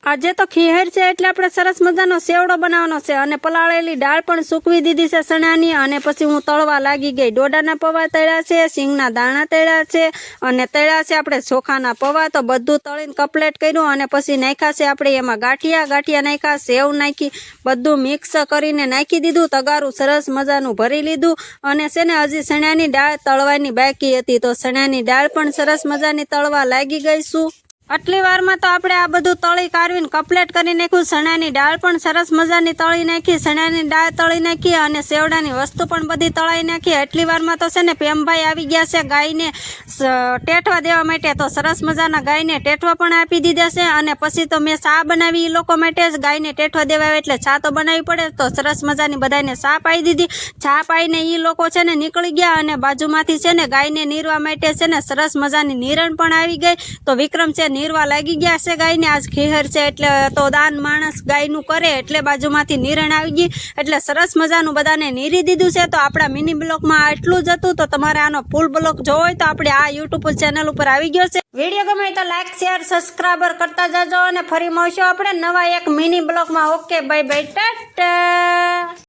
આજે તો ખીહેર છે એટલે આપણે સરસ મજાનો સેવડો બનાવવાનો છે અને પલાળેલી દાળ પણ સૂકવી દીધી છે ચણાની અને પછી હું તળવા લાગી ગઈ। ડોડાના પૌવા તળ્યા છે, સિંગના દાણા તળ્યા છે અને તળ્યા છે આપણે ચોખાના પૌવા। તો બધું તળીને કપલેટ કર્યું અને પછી નાખ્યા છે આપણે એમાં ગાંઠિયા નાખ્યા, સેવ નાખી, બધું મિક્સ કરીને નાખી દીધું। તગારું સરસ મજાનું ભરી લીધું અને છે ને હજી ચણાની દાળ તળવાની બાકી હતી તો ચણાની દાળ પણ સરસ મજાની તળવા લાગી ગઈ છું। આટલી વારમાં તો આપણે આ બધું તળી કાઢવીને કપલેટ કરી નાખ્યું। ચણાની દાળ પણ સરસ મજાની તળી નાખી, ચણાની દાળ તળી નાખી અને સેવડાની વસ્તુ પણ બધી તળાઈ નાખી। આટલી વારમાં તો છે ને પ્રેમભાઈ આવી ગયા છે ગાયને ટેઠવા દેવા માટે। તો સરસ મજાના ગાયને ટેઠવા પણ આપી દીધા છે અને પછી તો મેં ચા બનાવી એ લોકો માટે જ। ગાયને ટેઠવા દેવા આવે એટલે ચા તો બનાવવી પડે તો સરસ મજાની બધાને ચા પાઈ દીધી। ચા પાઈને એ લોકો છે ને નીકળી ગયા અને બાજુમાંથી છે ને ગાયને નીરવા માટે છે ને સરસ મજાની નીરણ પણ આવી ગઈ। તો વિક્રમ છે નીરવા લાગી ગયા છે ગાયને। આજ ખીહર છે એટલે તો દાન માણસ ગાયનું કરે એટલે બાજુમાંથી નીરણ આવી ગઈ એટલે સરસ મજાનું બધાને નીરી દીધું છે। તો આપણા મિની બ્લોગમાં આટલું જ હતું। તો તમારે આનો ફૂલ બ્લોગ જોવો હોય તો આપણે આ યુટ્યુબ ચેનલ ઉપર આવી ગયો છે। વિડીયો ગમે તો લાઈક શેર સબસ્ક્રાઈબર કરતા જાજો અને ફરી મળશું આપણે નવા એક મિની બ્લોગમાં। Okay bye bye Tata.